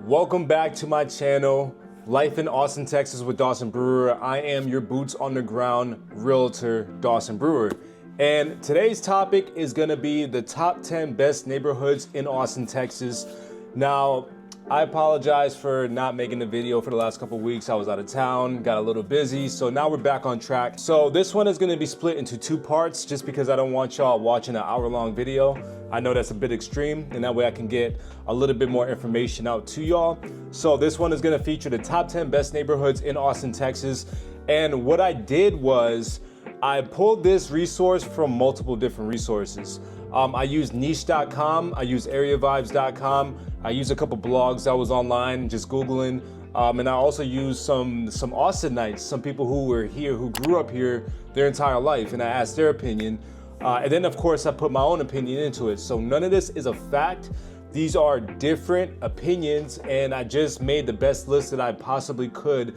Welcome back to my channel, Life in Austin, Texas with Dawson Brewer. I am your boots on the ground realtor, Dawson Brewer. And today's topic is gonna be the top 10 best neighborhoods in Austin, Texas. Now, I apologize for not making the video for the last couple weeks. I was out of town, got a little busy, so now we're back on track. So this one is gonna be split into two parts just because I don't want y'all watching an hour-long video. I know that's a bit extreme, and that way I can get a little bit more information out to y'all. So this one is gonna feature the top 10 best neighborhoods in Austin, Texas. And what I did was, I pulled this resource from multiple different resources. I used niche.com, I used areavibes.com, I used a couple blogs that was online, just Googling, and I also used some Austinites, some people who were here, who grew up here their entire life, and I asked their opinion. And then of course I put my own opinion into it. So none of this is a fact. These are different opinions, and I just made the best list that I possibly could.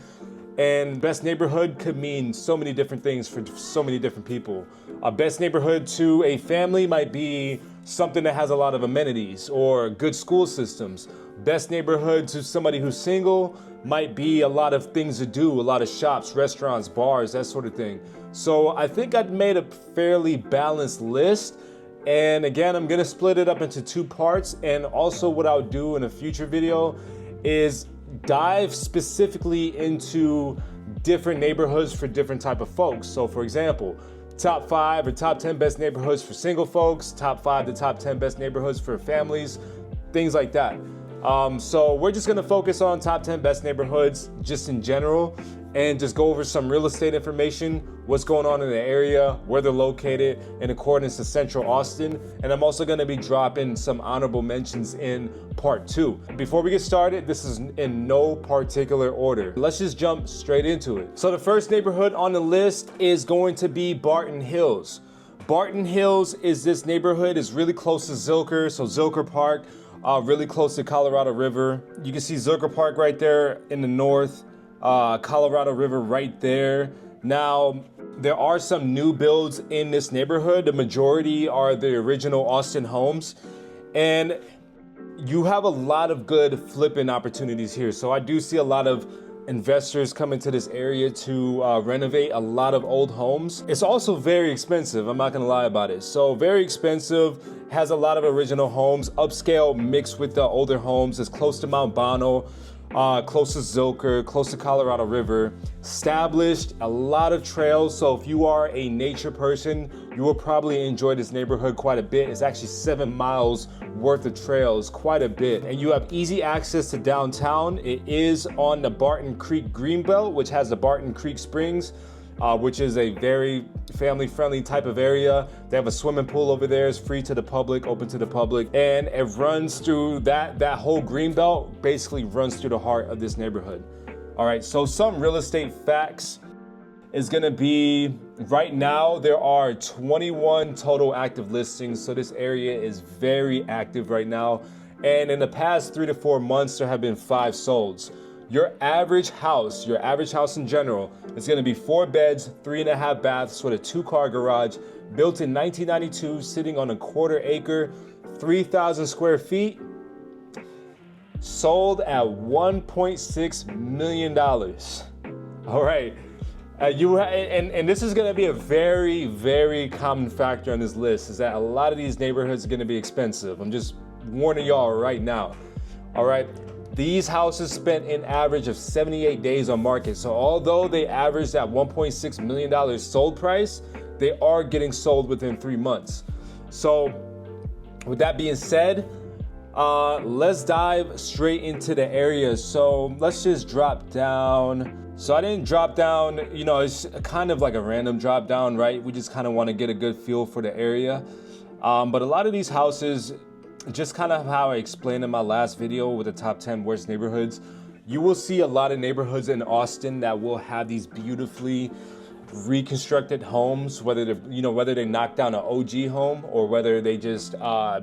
And best neighborhood could mean so many different things for so many different people. A best neighborhood to a family might be something that has a lot of amenities or good school systems. Best neighborhood to somebody who's single might be a lot of things to do, a lot of shops, restaurants, bars, that sort of thing. So I think I've made a fairly balanced list. And again, I'm gonna split it up into two parts. And also what I'll do in a future video is dive specifically into different neighborhoods for different type of folks. So for example, top 5 or top 10 best neighborhoods for single folks, top 5 to top 10 best neighborhoods for families, things like that. So we're just gonna focus on top 10 best neighborhoods just in general, and just go over some real estate information, what's going on in the area, where they're located in accordance to Central Austin. And I'm also gonna be dropping some honorable mentions in part 2. Before we get started, this is in no particular order. Let's just jump straight into it. So the first neighborhood on the list is going to be Barton Hills. Barton Hills is this neighborhood, is really close to Zilker, so Zilker Park, really close to Colorado River. You can see Zilker Park right there in the north. Colorado River right there. Now, there are some new builds in this neighborhood. The majority are the original Austin homes, and you have a lot of good flipping opportunities here. So I do see a lot of investors coming to this area to renovate a lot of old homes. It's also very expensive, I'm not gonna lie about it. So very expensive, has a lot of original homes, upscale mixed with the older homes. It's close to Mount Bono, close to Zilker, close to Colorado River, established, a lot of trails. So if you are a nature person, you will probably enjoy this neighborhood quite a bit. It's actually 7 miles worth of trails, quite a bit. And you have easy access to downtown. It is on the Barton Creek Greenbelt, which has the Barton Creek Springs, which is a very family-friendly type of area. They have a swimming pool over there. It's free to the public, open to the public. And it runs through that whole greenbelt, basically runs through the heart of this neighborhood. All right, so some real estate facts is gonna be, right now, there are 21 total active listings. So this area is very active right now. And in the past 3 to 4 months, there have been 5 solds. Your average house in general, is gonna be 4 beds, 3.5 baths with a 2-car garage, built in 1992, sitting on a 1/4 acre, 3,000 square feet, sold at $1.6 million. All right, and this is gonna be a very, very common factor on this list, is that a lot of these neighborhoods are gonna be expensive. I'm just warning y'all right now, all right? These houses spent an average of 78 days on market. So although they averaged at $1.6 million sold price, they are getting sold within 3 months. So with that being said, let's dive straight into the areas. So let's just drop down. So I didn't drop down, you know, it's kind of like a random drop down, right? We just kind of want to get a good feel for the area. But a lot of these houses, just kind of how I explained in my last video with the top 10 worst neighborhoods, you will see a lot of neighborhoods in Austin that will have these beautifully reconstructed homes, whether they knock down an OG home, or whether they just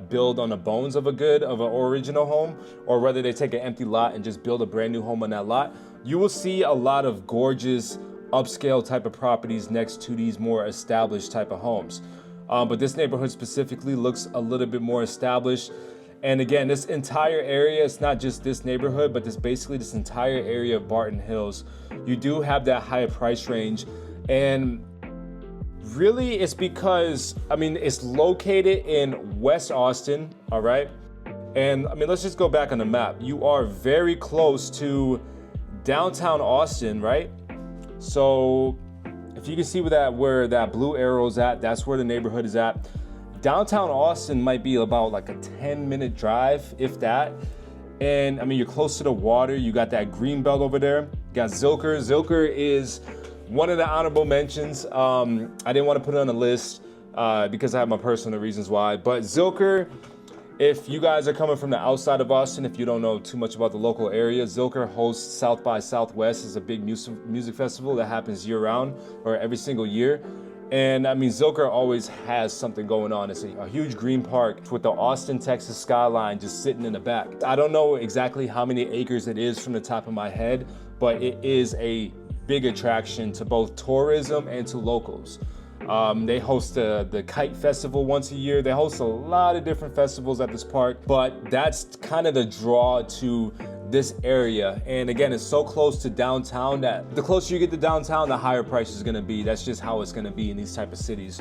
build on the bones of an original home, or whether they take an empty lot and just build a brand new home on that lot. You will see a lot of gorgeous upscale type of properties next to these more established type of homes. But this neighborhood specifically looks a little bit more established. And again, this entire area, it's not just this neighborhood, but basically this entire area of Barton Hills, you do have that higher price range. And really it's because, I mean, it's located in West Austin, all right? And I mean, let's just go back on the map. You are very close to downtown Austin, right? So if you can see where that blue arrow is at, that's where the neighborhood is at. Downtown Austin might be about like a 10-minute drive, if that. And I mean, you're close to the water. You got that green belt over there. You got Zilker. Zilker is one of the honorable mentions. I didn't want to put it on the list because I have my personal reasons why. But Zilker, if you guys are coming from the outside of Austin, if you don't know too much about the local area, Zilker hosts South by Southwest. Is a big music festival that happens year round or every single year. And I mean, Zilker always has something going on. It's a huge green park with the Austin, Texas skyline just sitting in the back. I don't know exactly how many acres it is from the top of my head, but it is a big attraction to both tourism and to locals. They host the Kite Festival once a year. They host a lot of different festivals at this park, but that's kind of the draw to this area. And again, it's so close to downtown that the closer you get to downtown, the higher price is gonna be. That's just how it's gonna be in these type of cities.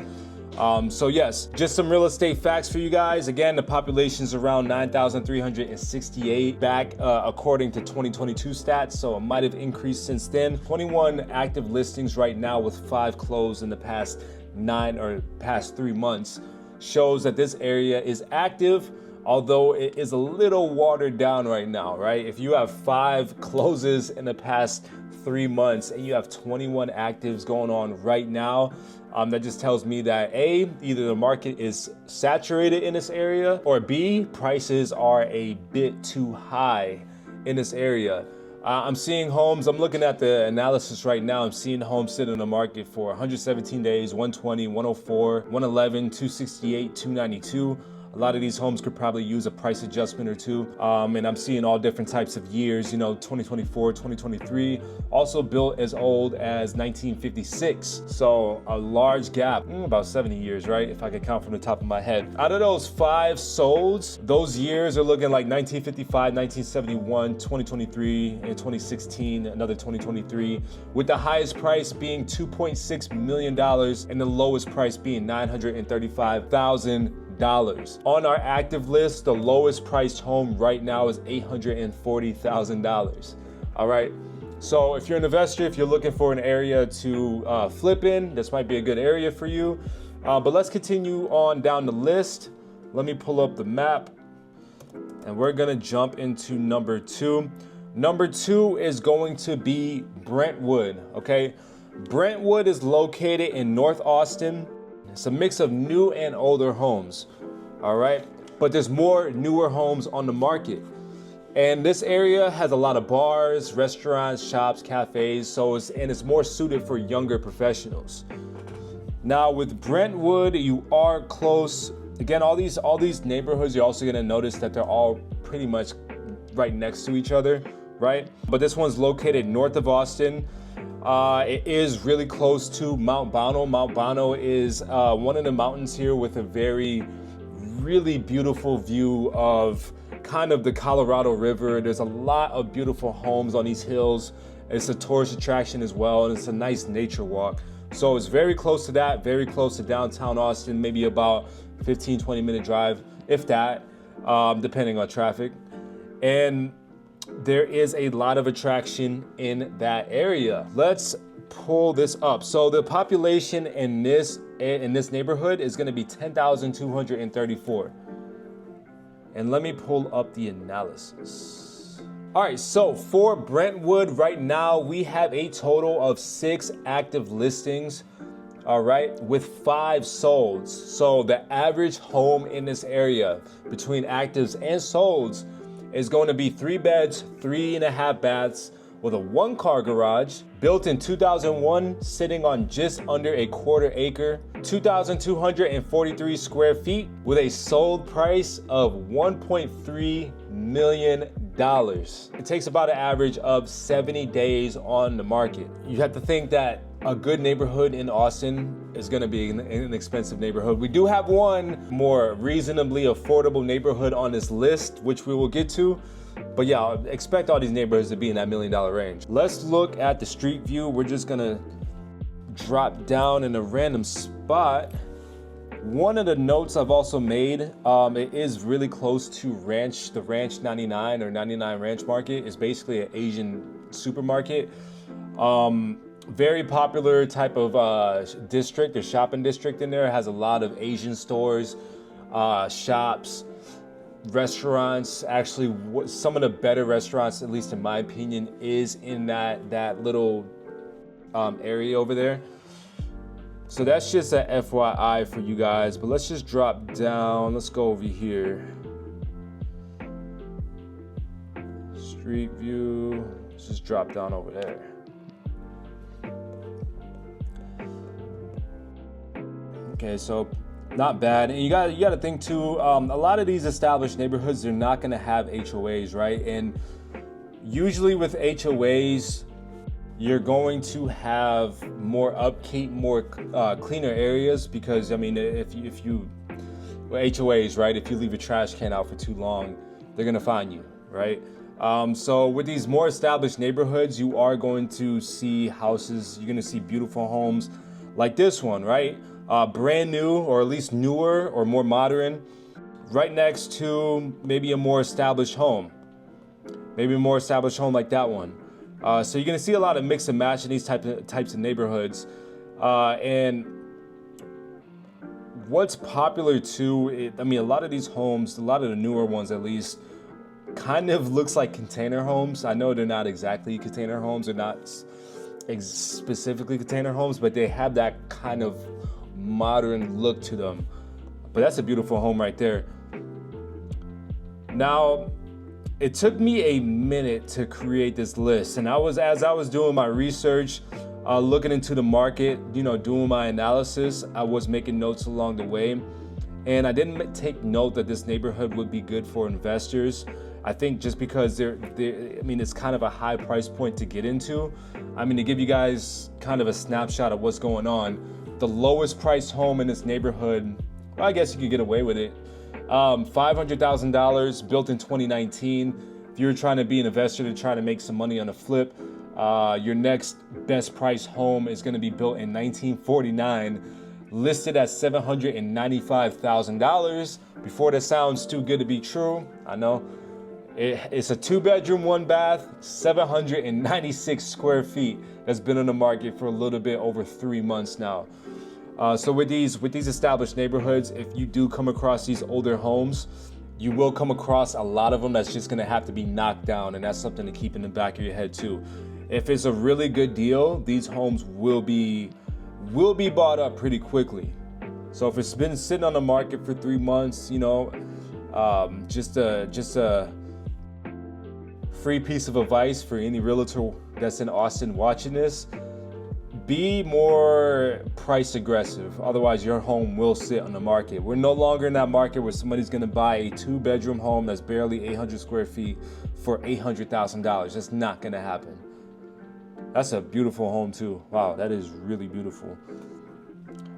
So yes, just some real estate facts for you guys. Again, the population is around 9,368 back according to 2022 stats, so it might have increased since then. 21 active listings right now with 5 closed in the past 3 months shows that this area is active, although it is a little watered down right now, right? If you have 5 closes in the past 3 months and you have 21 actives going on right now, that just tells me that A, either the market is saturated in this area, or B, prices are a bit too high in this area. I'm seeing homes, I'm looking at the analysis right now, I'm seeing homes sit in the market for 117 days, 120, 104, 111, 268, 292. A lot of these homes could probably use a price adjustment or two. And I'm seeing all different types of years, 2024, 2023, also built as old as 1956. So a large gap, about 70 years, right? If I could count from the top of my head. Out of those 5 solds, those years are looking like 1955, 1971, 2023, and 2016, another 2023, with the highest price being $2.6 million and the lowest price being $935,000. On our active list, the lowest priced home right now is $840,000. All right. So if you're an investor, if you're looking for an area to flip in, this might be a good area for you. But let's continue on down the list. Let me pull up the map and we're going to jump into number 2. Number 2 is going to be Brentwood. Okay. Brentwood is located in North Austin. It's a mix of new and older homes, all right? But there's more newer homes on the market. And this area has a lot of bars, restaurants, shops, cafes, so it's more suited for younger professionals. Now with Brentwood, you are close. Again, all these neighborhoods, you're also gonna notice that they're all pretty much right next to each other, right? But this one's located north of Austin. It is really close to Mount Bono. Mount Bono is one of the mountains here with a really beautiful view of kind of the Colorado River. There's a lot of beautiful homes on these hills. It's a tourist attraction as well, and it's a nice nature walk. So it's very close to that, very close to downtown Austin, maybe about 15-20 minute drive, if that, depending on traffic. And there is a lot of attraction in that area. Let's pull this up. So the population in this neighborhood is going to be 10,234. And let me pull up the analysis. All right, so for Brentwood right now, we have a total of 6 active listings, all right, with 5 solds. So the average home in this area between actives and solds is going to be 3 beds, 3.5 baths, with a 1-car garage, built in 2001, sitting on just under a 1/4 acre, 2,243 square feet, with a sold price of $1.3 million. It takes about an average of 70 days on the market. You have to think that a good neighborhood in Austin is going to be an expensive neighborhood. We do have one more reasonably affordable neighborhood on this list, which we will get to. But yeah, expect all these neighborhoods to be in that $1 million range. Let's look at the street view. We're just going to drop down in a random spot. One of the notes I've also made, it is really close to the Ranch 99 or 99 Ranch Market. Is basically an Asian supermarket. Very popular type of district or shopping district in there. It has a lot of Asian stores, shops, restaurants. Actually, some of the better restaurants, at least in my opinion, is in that little area over there. So that's just an FYI for you guys. But let's just drop down. Let's go over here. Street view. Let's just drop down over there. Okay, so not bad. And you got to think too, a lot of these established neighborhoods, they're not going to have HOAs, right? And usually with HOAs, you're going to have more upkeep, more cleaner areas, because I mean, if you HOAs, right? If you leave a trash can out for too long, they're going to fine you, right? So with these more established neighborhoods, you are going to see houses, you're going to see beautiful homes like this one, right? Brand new, or at least newer or more modern, right next to maybe a more established home. Maybe a more established home like that one. So you're gonna see a lot of mix and match in these types of neighborhoods. And what's popular too, I mean, a lot of these homes, a lot of the newer ones at least, kind of looks like container homes. I know they're not exactly container homes, they're not specifically container homes, but they have that kind of modern look to them. But that's a beautiful home right there. Now, it took me a minute to create this list, and as I was doing my research, looking into the market, doing my analysis, I was making notes along the way, and I didn't take note that this neighborhood would be good for investors. I think just because it's kind of a high price point to get into. I mean, to give you guys kind of a snapshot of what's going on, the lowest priced home in this neighborhood, well, I guess you could get away with it. $500,000, built in 2019. If you're trying to be an investor to try to make some money on a flip, your next best price home is going to be built in 1949, listed at $795,000. Before that sounds too good to be true, I know. It's a 2-bedroom, 1-bath, 796 square feet. That's been on the market for a little bit over 3 months now. So with these established neighborhoods, if you do come across these older homes, you will come across a lot of them that's just gonna have to be knocked down, and that's something to keep in the back of your head too. If it's a really good deal, these homes will be bought up pretty quickly. So if it's been sitting on the market for 3 months, just a free piece of advice for any realtor that's in Austin watching this: be more price aggressive. Otherwise, your home will sit on the market. We're no longer in that market where somebody's gonna buy a 2-bedroom home that's barely 800 square feet for $800,000. That's not gonna happen. That's a beautiful home too. Wow, that is really beautiful.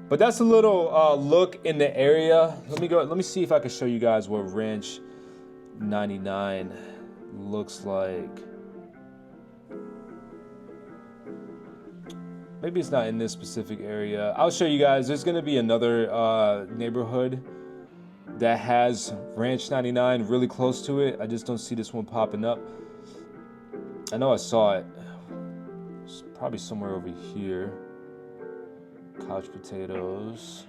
But that's a little look in the area. Let me see if I can show you guys what Ranch 99 looks like. Maybe it's not in this specific area. I'll show you guys. There's gonna be another neighborhood that has Ranch 99 really close to it. I just don't see this one popping up. I know I saw it. It's probably somewhere over here. Couch potatoes.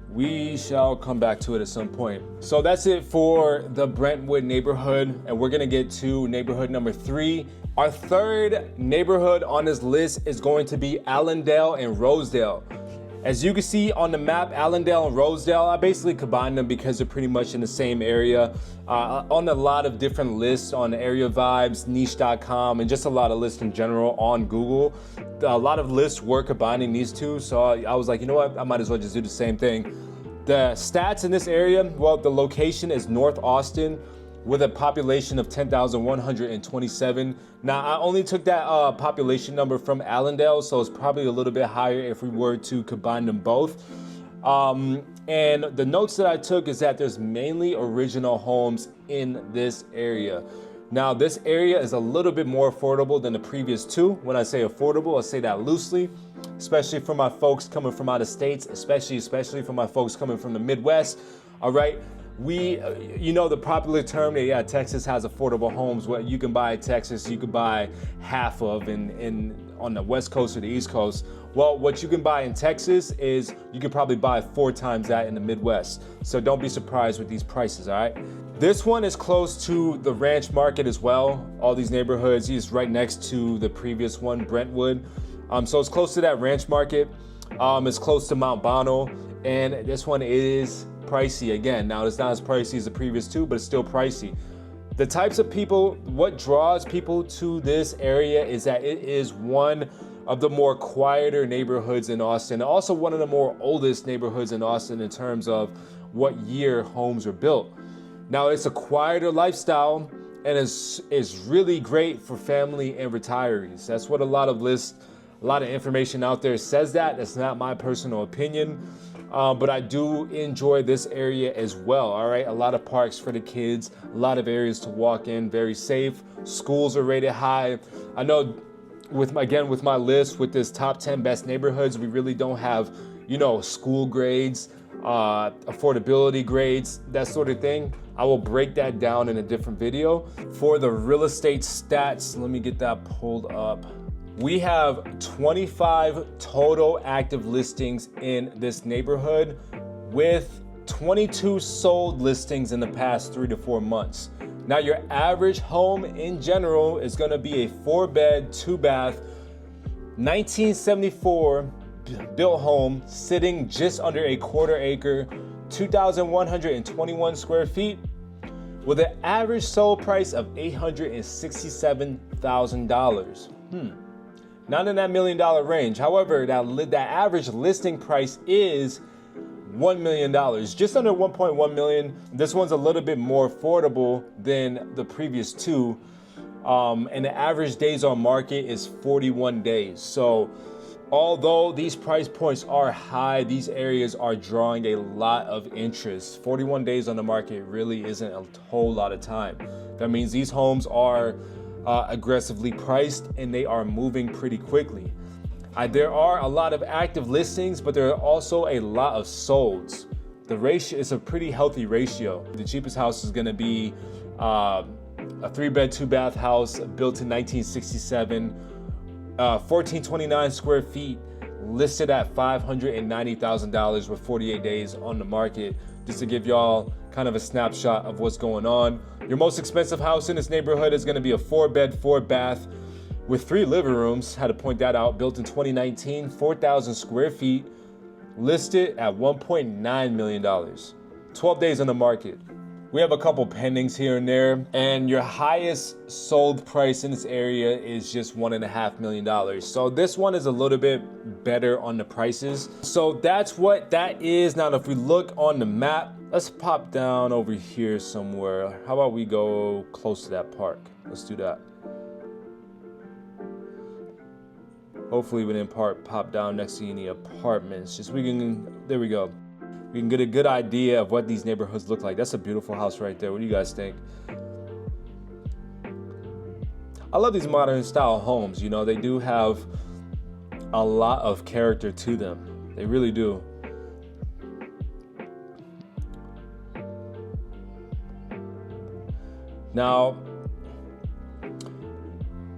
We shall come back to it at some point. So that's it for the Brentwood neighborhood, and we're gonna get to neighborhood number 3. Our third neighborhood on this list is going to be Allendale and Rosedale. As you can see on the map, Allendale and Rosedale, I basically combined them because they're pretty much in the same area. On a lot of different lists on Area Vibes, Niche.com, and just a lot of lists in general on Google. A lot of lists were combining these two, so I was like, you know what, I might as well just do the same thing. The stats in this area, well, the location is North Austin, with a population of 10,127. Now, I only took that population number from Allendale, so it's probably a little bit higher if we were to combine them both. And the notes that I took is that there's mainly original homes in this area. Now, this area is a little bit more affordable than the previous two. When I say affordable, I say that loosely, especially for my folks coming from out of states, especially for my folks coming from the Midwest. All right. You know, the popular term that, yeah, Texas has affordable homes. What you can buy in Texas, you can buy half of on the West Coast or the East Coast. Well, what you can buy in Texas is you can probably buy 4 times that in the Midwest. So don't be surprised with these prices, all right? This one is close to the ranch market as well. All these neighborhoods, he's right next to the previous one, Brentwood. So it's close to that ranch market. It's close to Mount Bonnell, and this one is pricey again. Now, it's not as pricey as the previous two, but it's still pricey. The types of people, what draws people to this area is that it is one of the more quieter neighborhoods in Austin, also one of the more oldest neighborhoods in Austin in terms of what year homes are built. Now, it's a quieter lifestyle, and it's really great for family and retirees. That's what a lot of information out there says that. That's not my personal opinion. But I do enjoy this area as well, all right? A lot of parks for the kids, a lot of areas to walk in, very safe. Schools are rated high. I know with my list, with this top 10 best neighborhoods, we really don't have, school grades, affordability grades, that sort of thing. I will break that down in a different video. For the real estate stats, let me get that pulled up. We have 25 total active listings in this neighborhood, with 22 sold listings in the past 3 to 4 months. Now, your average home in general is going to be a 4-bed, 2-bath, 1974 built home sitting just under a quarter acre, 2,121 square feet, with an average sold price of $867,000. Not in that $1 million range. However, that average listing price is $1 million, just under 1.1 million. This one's a little bit more affordable than the previous two. And the average days on market is 41 days. So although these price points are high, these areas are drawing a lot of interest. 41 days on the market really isn't a whole lot of time. That means these homes are aggressively priced, and they are moving pretty quickly. There are a lot of active listings, but there are also a lot of solds. The ratio is a pretty healthy ratio. The cheapest house is going to be a 3-bed, 2-bath house built in 1967, 1429 square feet, listed at $590,000 with 48 days on the market. Just to give y'all kind of a snapshot of what's going on. Your most expensive house in this neighborhood is going to be a 4-bed, 4-bath with 3 living rooms. Had to point that out. Built in 2019, 4,000 square feet, listed at $1.9 million. 12 days on the market. We have a couple pendings here and there, and your highest sold price in this area is just $1.5 million. So this one is a little bit better on the prices. So that's what that is. Now, if we look on the map, let's pop down over here somewhere. How about we go close to that park? Let's do that. Hopefully we didn't pop down next to any apartments. There we go. We can get a good idea of what these neighborhoods look like. That's a beautiful house right there. What do you guys think? I love these modern style homes. They do have a lot of character to them. They really do. Now,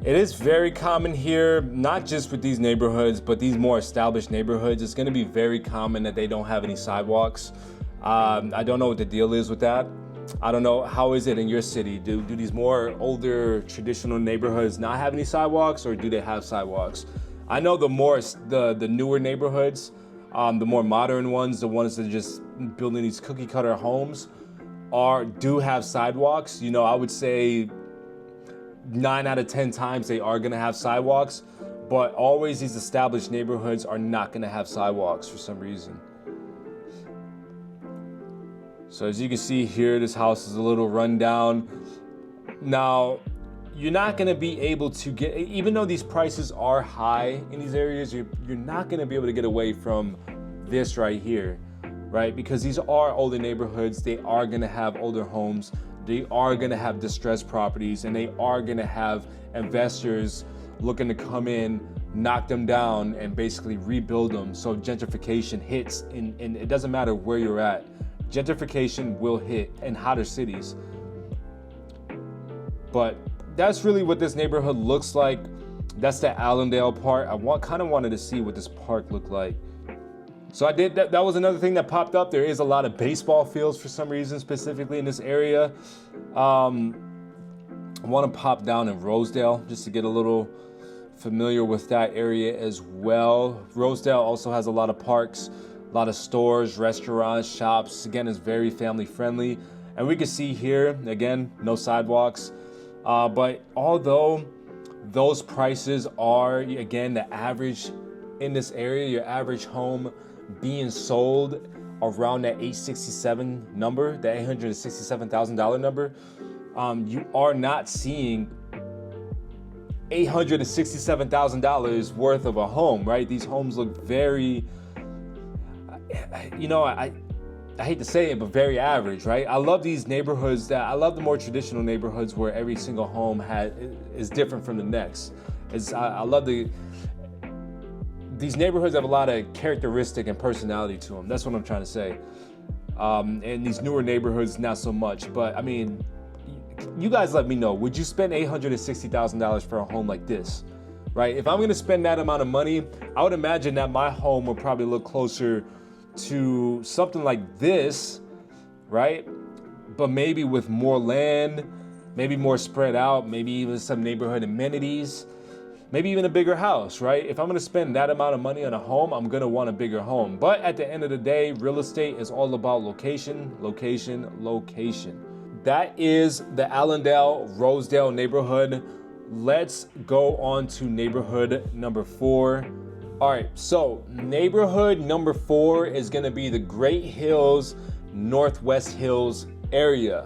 it is very common here, not just with these neighborhoods, but these more established neighborhoods. It's going to be very common that they don't have any sidewalks. I don't know what the deal is with that. I don't know, how is it in your city? Do these more older traditional neighborhoods not have any sidewalks, or do they have sidewalks? I know the newer neighborhoods, the more modern ones, the ones that are just building these cookie cutter homes, do have sidewalks. I would say 9 out of 10 times they are going to have sidewalks, but always these established neighborhoods are not going to have sidewalks for some reason. So as you can see here, this house is a little rundown. Now, you're not gonna be able to get, even though these prices are high in these areas, you're not gonna be able to get away from this right here, right? Because these are older neighborhoods, they are gonna have older homes, they are gonna have distressed properties, and they are gonna have investors looking to come in, knock them down, and basically rebuild them. So gentrification hits, and it doesn't matter where you're at. Gentrification will hit in hotter cities. But that's really what this neighborhood looks like. That's the Allendale part. I kind of wanted to see what this park looked like. So I did, that was another thing that popped up. There is a lot of baseball fields for some reason, specifically in this area. I want to pop down in Rosedale just to get a little familiar with that area as well. Rosedale also has a lot of parks, a lot of stores, restaurants, shops. Again, it's very family friendly. And we can see here, again, no sidewalks. But although those prices are, again, the average in this area, your average home being sold around that 867 number, the $867,000 number, you are not seeing $867,000 worth of a home, right? These homes look very, I hate to say it, but very average, right? I love these neighborhoods I love the more traditional neighborhoods where every single home is different from the next. I love these neighborhoods have a lot of characteristic and personality to them. That's what I'm trying to say. And these newer neighborhoods, not so much. But I mean, you guys let me know, would you spend $860,000 for a home like this, right? If I'm gonna spend that amount of money, I would imagine that my home would probably look closer to something like this, right? But maybe with more land, maybe more spread out, maybe even some neighborhood amenities, maybe even a bigger house, right? If I'm gonna spend that amount of money on a home, I'm gonna want a bigger home. But at the end of the day, real estate is all about location, location, location. That is the Allendale, Rosedale neighborhood. Let's go on to neighborhood number 4. All right, so neighborhood number 4 is gonna be the Great Hills, Northwest Hills area.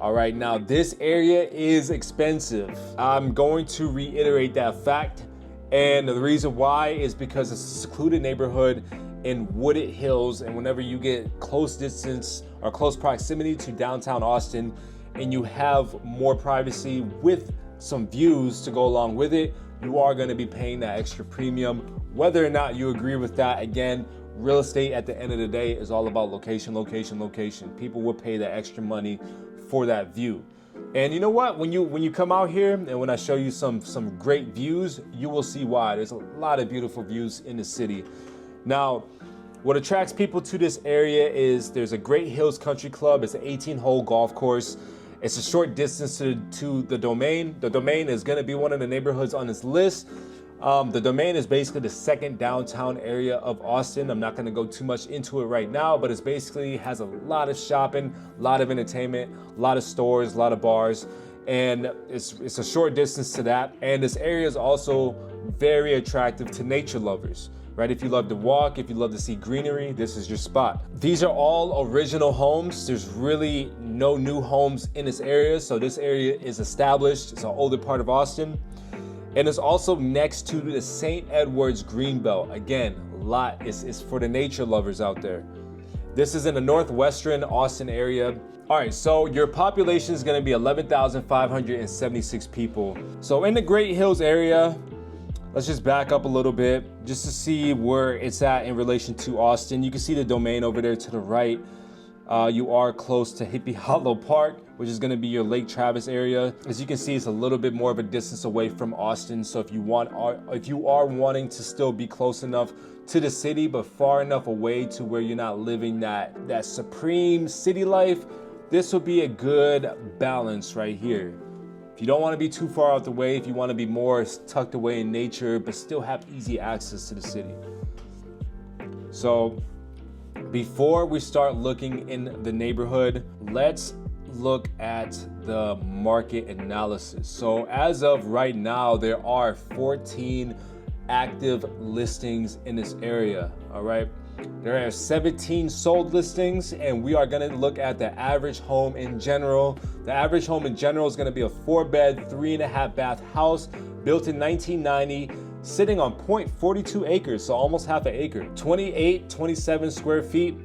All right, now this area is expensive. I'm going to reiterate that fact. And the reason why is because it's a secluded neighborhood in wooded hills. And whenever you get close distance or close proximity to downtown Austin and you have more privacy with some views to go along with it, you are gonna be paying that extra premium. Whether or not you agree with that, again, real estate at the end of the day is all about location, location, location. People will pay that extra money for that view. And you know what? When you come out here and when I show you some great views, you will see why. There's a lot of beautiful views in the city. Now, what attracts people to this area is there's a Great Hills Country Club. It's an 18-hole golf course. It's a short distance to the Domain. The Domain is gonna be one of the neighborhoods on this list. The Domain is basically the second downtown area of Austin. I'm not gonna go too much into it right now, but it's basically has a lot of shopping, a lot of entertainment, a lot of stores, a lot of bars, and it's a short distance to that. And this area is also very attractive to nature lovers, right? If you love to walk, if you love to see greenery, this is your spot. These are all original homes. There's really no new homes in this area, so this area is established. It's an older part of Austin. And it's also next to the St. Edward's Greenbelt. Again, a lot is for the nature lovers out there. This is in the northwestern Austin area. All right, so your population is gonna be 11,576 people. So in the Great Hills area, let's just back up a little bit just to see where it's at in relation to Austin. You can see the Domain over there to the right. You are close to Hippie Hollow Park, which is gonna be your Lake Travis area. As you can see, it's a little bit more of a distance away from Austin. So if you are wanting to still be close enough to the city, but far enough away to where you're not living that supreme city life, this will be a good balance right here. If you don't wanna be too far out the way, if you wanna be more tucked away in nature, but still have easy access to the city. So before we start looking in the neighborhood, let's look at the market analysis. So as of right now, there are 14 active listings in this area, all right? There are 17 sold listings, and we are going to look at the average home in general. The average home in general is going to be a 4-bed, 3.5 bath house built in 1990, sitting on 0.42 acres, so almost half an acre, 27 square feet,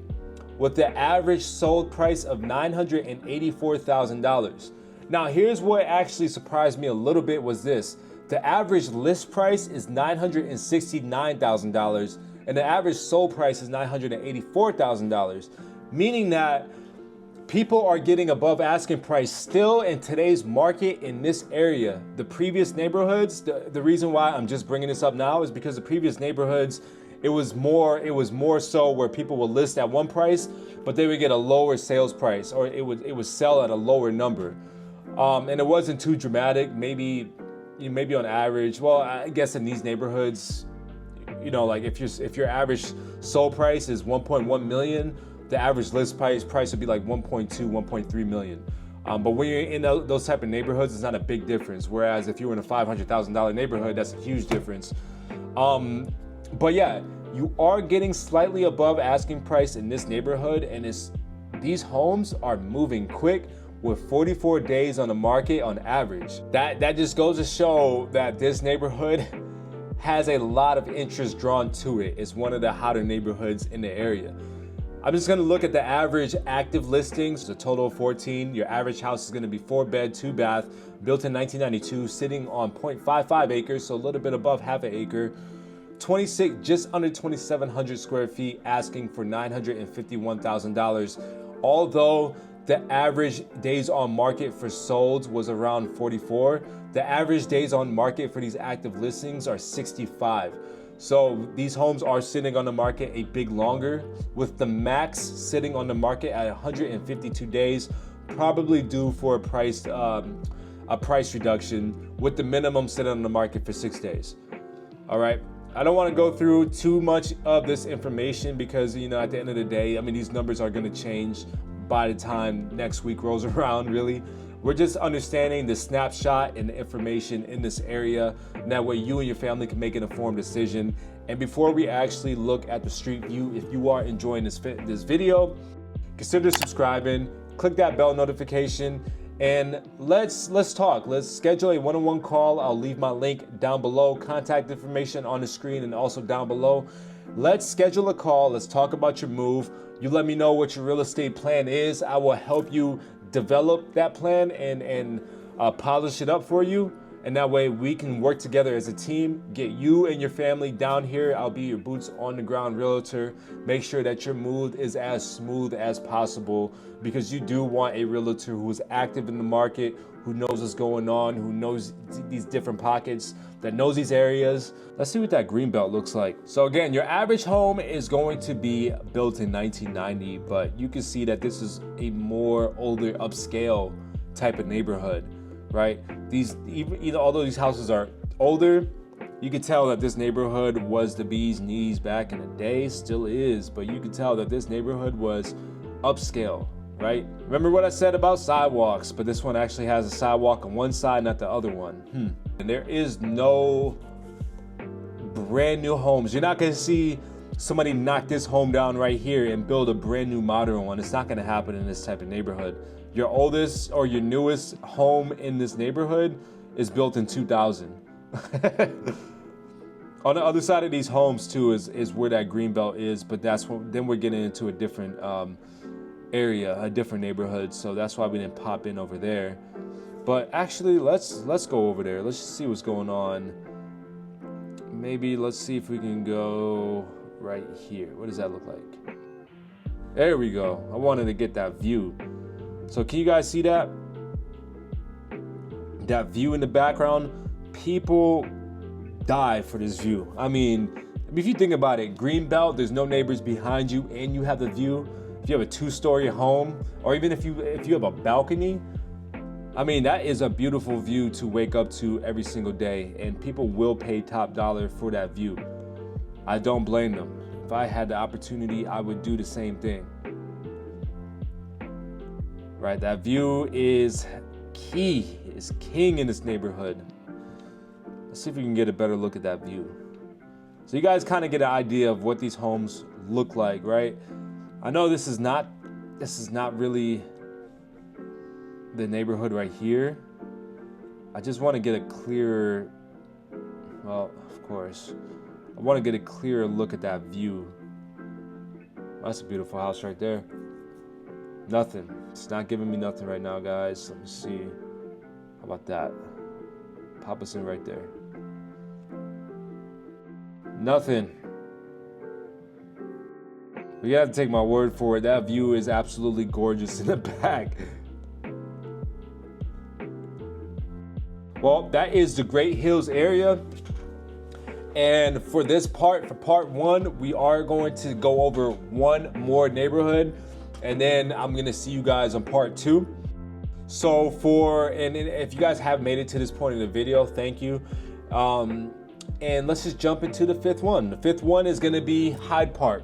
with the average sold price of $984,000. Now, here's what actually surprised me a little bit was this. The average list price is $969,000, and the average sold price is $984,000, meaning that people are getting above asking price still in today's market in this area. The previous neighborhoods, the reason why I'm just bringing this up now is because the previous neighborhoods, it was more so where people would list at one price, but they would get a lower sales price, or it would sell at a lower number. And it wasn't too dramatic. Maybe on average, well, I guess in these neighborhoods, like if your average sold price is 1.1 million, the average list price would be like 1.2, 1.3 million. But when you're in those type of neighborhoods, it's not a big difference. Whereas if you were in a $500,000 neighborhood, that's a huge difference. But yeah, you are getting slightly above asking price in this neighborhood, and these homes are moving quick with 44 days on the market on average. That just goes to show that this neighborhood has a lot of interest drawn to it. It's one of the hotter neighborhoods in the area. I'm just gonna look at the average active listings, a total of 14. Your average house is gonna be 4-bed, 2-bath, built in 1992, sitting on 0.55 acres, so a little bit above half an acre. Just under 2,700 square feet, asking for $951,000. Although the average days on market for solds was around 44, the average days on market for these active listings are 65. So these homes are sitting on the market a bit longer, with the max sitting on the market at 152 days, probably due for a price reduction, with the minimum sitting on the market for 6 days. All right. I don't want to go through too much of this information because, at the end of the day, these numbers are going to change by the time next week rolls around, really. We're just understanding the snapshot and the information in this area, and that way you and your family can make an informed decision. And before we actually look at the street view, if you are enjoying this video, consider subscribing, click that bell notification, and let's talk. Let's schedule a one-on-one call. I'll leave my link down below, contact information on the screen and also down below. Let's schedule a call. Let's talk about your move. You let me know what your real estate plan is. I will help you develop that plan and polish it up for you. And that way we can work together as a team, get you and your family down here. I'll be your boots on the ground realtor. Make sure that your move is as smooth as possible, because you do want a realtor who is active in the market, who knows what's going on, who knows these different pockets, that knows these areas. Let's see what that green belt looks like. So again, your average home is going to be built in 1990, but you can see that this is a more older upscale type of neighborhood, right? Although these houses are older, you can tell that this neighborhood was the bee's knees back in the day, still is, but you can tell that this neighborhood was upscale, right? Remember what I said about sidewalks, but this one actually has a sidewalk on one side, not the other one. And there is no brand new homes. You're not gonna see somebody knock this home down right here and build a brand new modern one. It's not gonna happen in this type of neighborhood. Your oldest or your newest home in this neighborhood is built in 2000. On the other side of these homes too is where that green belt is, but then we're getting into a different area, a different neighborhood. So that's why we didn't pop in over there. But actually, let's go over there. Let's just see what's going on. Maybe let's see if we can go right here. What does that look like? There we go. I wanted to get that view. So can you guys see that? That view in the background? People die for this view. If you think about it, green belt, there's no neighbors behind you and you have the view. If you have a 2-story home, or even if you have a balcony, that is a beautiful view to wake up to every single day, and people will pay top dollar for that view. I don't blame them. If I had the opportunity, I would do the same thing. Right, that view is key, is king in this neighborhood. Let's see if we can get a better look at that view. So you guys kind of get an idea of what these homes look like, right? I know this is not really the neighborhood right here. I just want to get a clearer, well, of course, I want to get a clearer look at that view. That's a beautiful house right there. Nothing. It's not giving me nothing right now, guys. Let me see. How about that? Pop us in right there. Nothing. You have to take my word for it. That view is absolutely gorgeous in the back. Well, that is the Great Hills area. And for this part, for part one, we are going to go over one more neighborhood. And then I'm gonna see you guys on part two. So and if you guys have made it to this point in the video, thank you. And let's just jump into the fifth one. The fifth one is gonna be Hyde Park.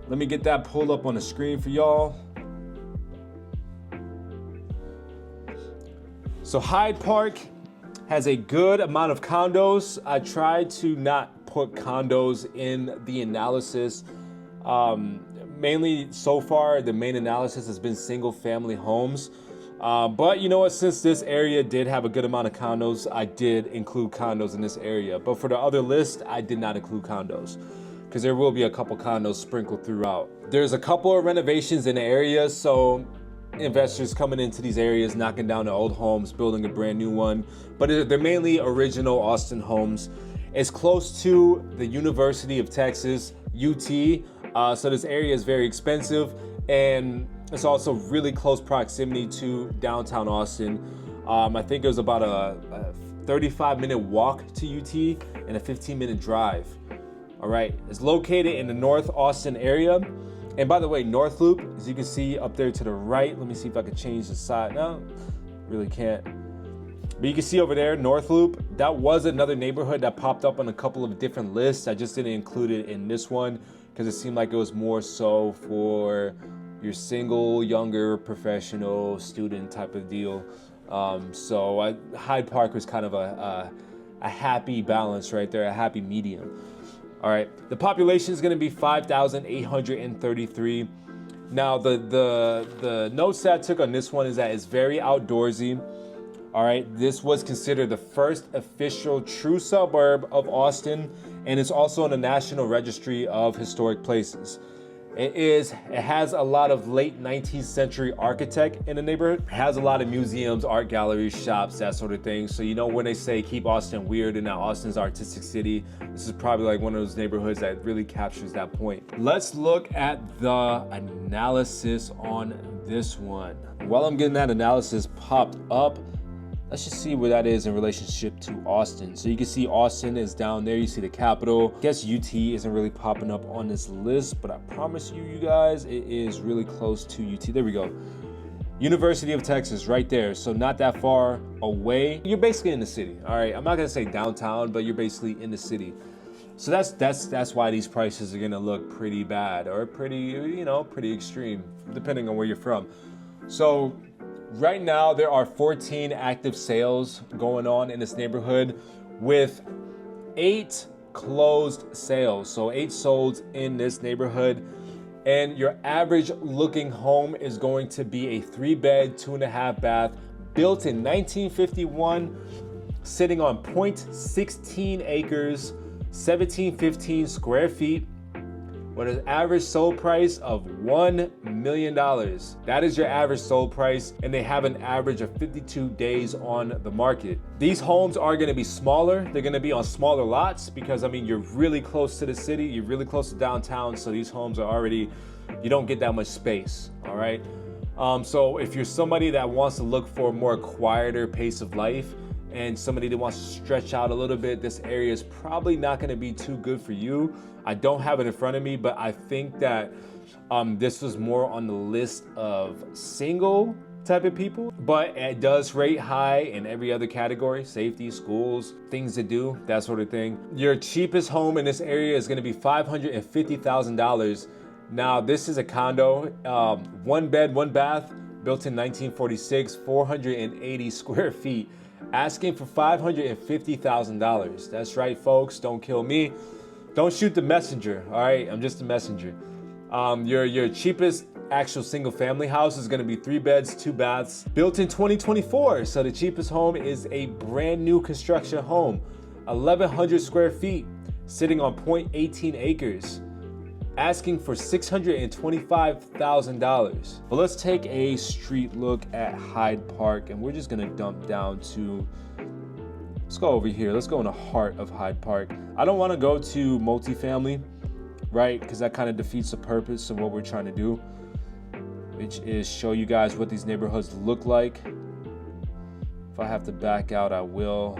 Let me get that pulled up on the screen for y'all. So Hyde Park has a good amount of condos. I tried to not put condos in the analysis. Mainly so far, the main analysis has been single family homes. But you know what, since this area did have a good amount of condos, I did include condos in this area. But for the other list, I did not include condos because there will be a couple condos sprinkled throughout. There's a couple of renovations in the area, so investors coming into these areas, knocking down the old homes, building a brand new one. But they're mainly original Austin homes. It's close to the University of Texas, UT. So this area is very expensive, and it's also really close proximity to downtown Austin. I think it was about a 35-minute walk to UT and a 15-minute drive. All right, it's located in the North Austin area. And by the way, North Loop, as you can see up there to the right, let me see if I can change the side. No, really can't. But you can see over there, North Loop, that was another neighborhood that popped up on a couple of different lists. I just didn't include it in this one because it seemed like it was more so for your single, younger, professional, student type of deal. So Hyde Park was kind of a happy balance right there, a happy medium. All right, the population is going to be 5,833. Now, the notes that I took on this one is that it's very outdoorsy. All right, this was considered the first official true suburb of Austin, and it's also in the National Registry of Historic Places. It has a lot of late 19th century architect in the neighborhood. It has a lot of museums, art galleries, shops, that sort of thing. So you know when they say keep Austin weird and now Austin's artistic city, this is probably like one of those neighborhoods that really captures that point. Let's look at the analysis on this one. While I'm getting that analysis popped up, let's just see where that is in relationship to Austin. So you can see Austin is down there. You see the capital. I guess UT isn't really popping up on this list, but I promise you guys, it is really close to UT. There we go. University of Texas right there. So not that far away. You're basically in the city. All right. I'm not going to say downtown, but you're basically in the city. So that's why these prices are going to look pretty bad or pretty extreme, depending on where you're from. So right now, there are 14 active sales going on in this neighborhood with 8 closed sales. So 8 sold in this neighborhood. And your average looking home is going to be a 3-bed, 2.5 bath, built in 1951, sitting on 0.16 acres, 1715 square feet, with an average sold price of $1 million. That is your average sold price, and they have an average of 52 days on the market. These homes are gonna be smaller. They're gonna be on smaller lots because, I mean, you're really close to the city, you're really close to downtown, so these homes are already, you don't get that much space, all right? So if you're somebody that wants to look for a more quieter pace of life, and somebody that wants to stretch out a little bit, this area is probably not gonna be too good for you. I don't have it in front of me, but I think that this was more on the list of single type of people, but it does rate high in every other category: safety, schools, things to do, that sort of thing. Your cheapest home in this area is gonna be $550,000. Now, this is a condo, 1 bed, 1 bath, built in 1946, 480 square feet. Asking for $550,000. That's right, folks, don't kill me. Don't shoot the messenger, all right? I'm just a messenger. Your cheapest actual single family house is gonna be 3 beds, 2 baths, built in 2024. So the cheapest home is a brand new construction home, 1,100 square feet, sitting on 0.18 acres, asking for $625,000. But let's take a street look at Hyde Park, and we're just gonna dump down to, let's go over here. Let's go in the heart of Hyde Park. I don't wanna go to multifamily, right? Because that kind of defeats the purpose of what we're trying to do, which is show you guys what these neighborhoods look like. If I have to back out, I will.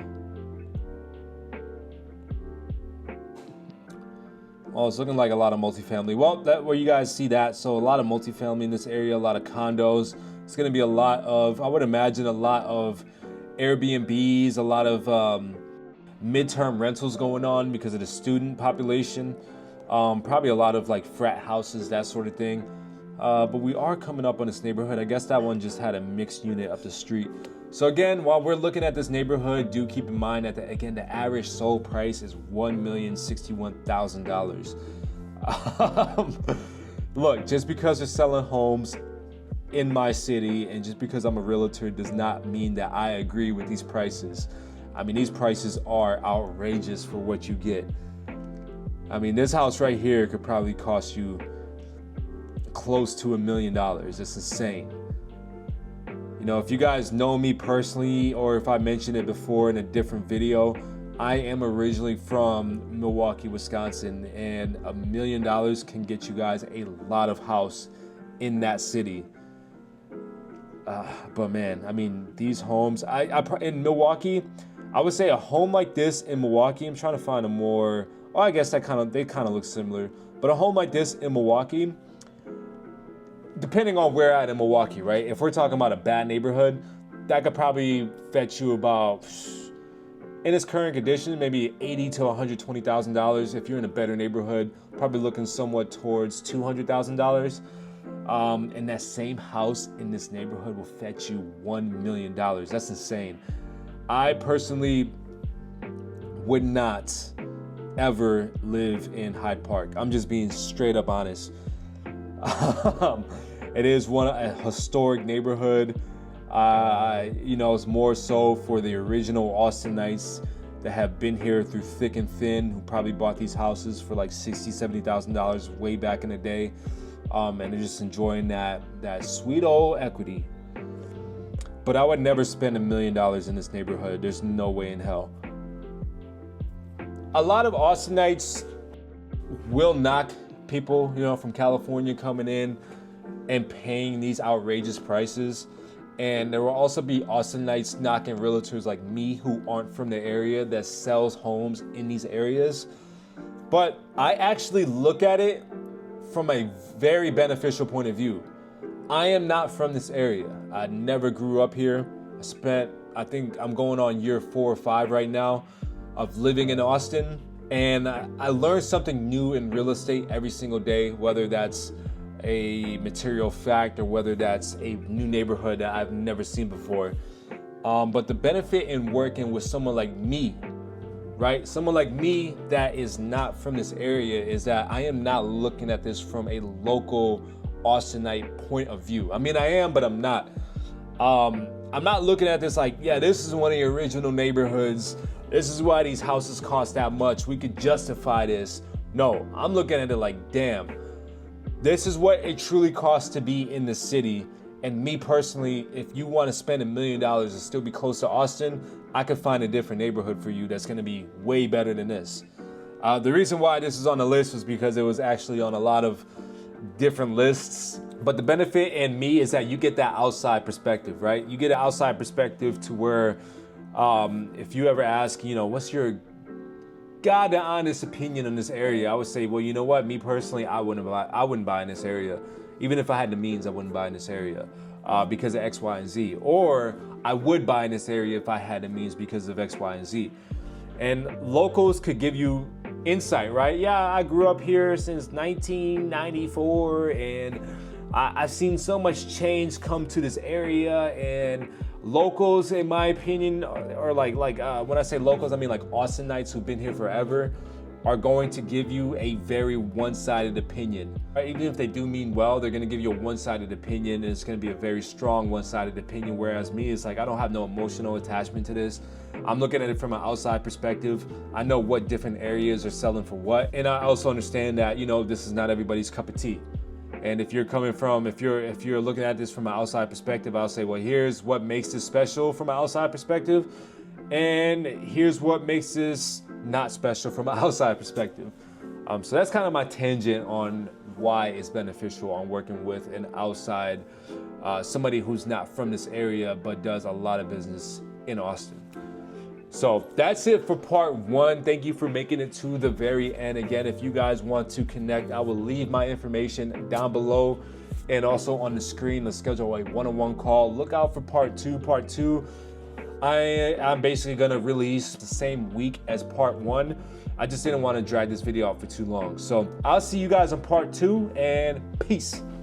Oh, it's looking like a lot of multifamily. Well, that where you guys see that. So a lot of multifamily in this area, a lot of condos. It's going to be a lot of, I would imagine, a lot of Airbnbs, a lot of midterm rentals going on because of the student population. Probably a lot of like frat houses, that sort of thing. But we are coming up on this neighborhood. I guess that one just had a mixed unit up the street. So again, while we're looking at this neighborhood, do keep in mind that the average sold price is $1,061,000. Look, just because they're selling homes in my city and just because I'm a realtor does not mean that I agree with these prices. I mean, these prices are outrageous for what you get. I mean, this house right here could probably cost you close to $1 million. It's insane. You know, if you guys know me personally, or if I mentioned it before in a different video, I am originally from Milwaukee, Wisconsin, and $1 million can get you guys a lot of house in that city. But man, I mean, these homes, in Milwaukee, I would say a home like this in Milwaukee, I'm trying to find a more, oh, I guess they kind of look similar, but a home like this in Milwaukee, depending on where at in Milwaukee, right? If we're talking about a bad neighborhood, that could probably fetch you about, in its current condition, maybe $80,000 to $120,000. If you're in a better neighborhood, probably looking somewhat towards $200,000. And that same house in this neighborhood will fetch you $1 million. That's insane. I personally would not ever live in Hyde Park. I'm just being straight up honest. It is a historic neighborhood. You know, it's more so for the original Austinites that have been here through thick and thin, who probably bought these houses for like $60,000, $70,000 way back in the day. And they're just enjoying that sweet old equity. But I would never spend $1 million in this neighborhood. There's no way in hell. A lot of Austinites will knock people, you know, from California coming in and paying these outrageous prices. And there will also be Austinites knocking realtors like me who aren't from the area that sells homes in these areas. But I actually look at it from a very beneficial point of view. I am not from this area. I never grew up here. I think I'm going on year 4 or 5 right now of living in Austin. And I learned something new in real estate every single day, whether that's a material fact or whether that's a new neighborhood that I've never seen before. But the benefit in working with someone like me, right? Someone like me that is not from this area is that I am not looking at this from a local Austinite point of view. I mean, I am, but I'm not. I'm not looking at this like, yeah, this is one of the original neighborhoods. This is why these houses cost that much. We could justify this. No, I'm looking at it like, damn, this is what it truly costs to be in the city. And me personally, if you want to spend $1 million and still be close to Austin, I could find a different neighborhood for you that's going to be way better than this. The reason why this is on the list was because it was actually on a lot of different lists. But the benefit in me is that you get that outside perspective, right? You get an outside perspective to where if you ever ask, you know, what's your God honest opinion on this area? I would say, well, you know what? Me personally, I wouldn't buy in this area. Even if I had the means, I wouldn't buy in this area because of X, Y, and Z. Or I would buy in this area if I had the means because of X, Y, and Z. And locals could give you insight, right? Yeah, I grew up here since 1994 and I've seen so much change come to this area. And locals, in my opinion, or like when I say locals, I mean like Austinites who've been here forever, are going to give you a very one-sided opinion. Right? Even if they do mean well, they're gonna give you a one-sided opinion, and it's gonna be a very strong one-sided opinion. Whereas me, it's like, I don't have no emotional attachment to this. I'm looking at it from an outside perspective. I know what different areas are selling for what. And I also understand that, you know, this is not everybody's cup of tea. And if you're coming from, if you're looking at this from an outside perspective, I'll say, well, here's what makes this special from an outside perspective. And here's what makes this not special from an outside perspective. So that's kind of my tangent on why it's beneficial on working with an outside, somebody who's not from this area, but does a lot of business in Austin. So that's it for part one. Thank you for making it to the very end. Again, if you guys want to connect, I will leave my information down below and also on the screen. Let's schedule a one-on-one call. Look out for part two. Part two, I'm basically gonna release the same week as part one. I just didn't want to drag this video out for too long. So I'll see you guys on part two, and peace.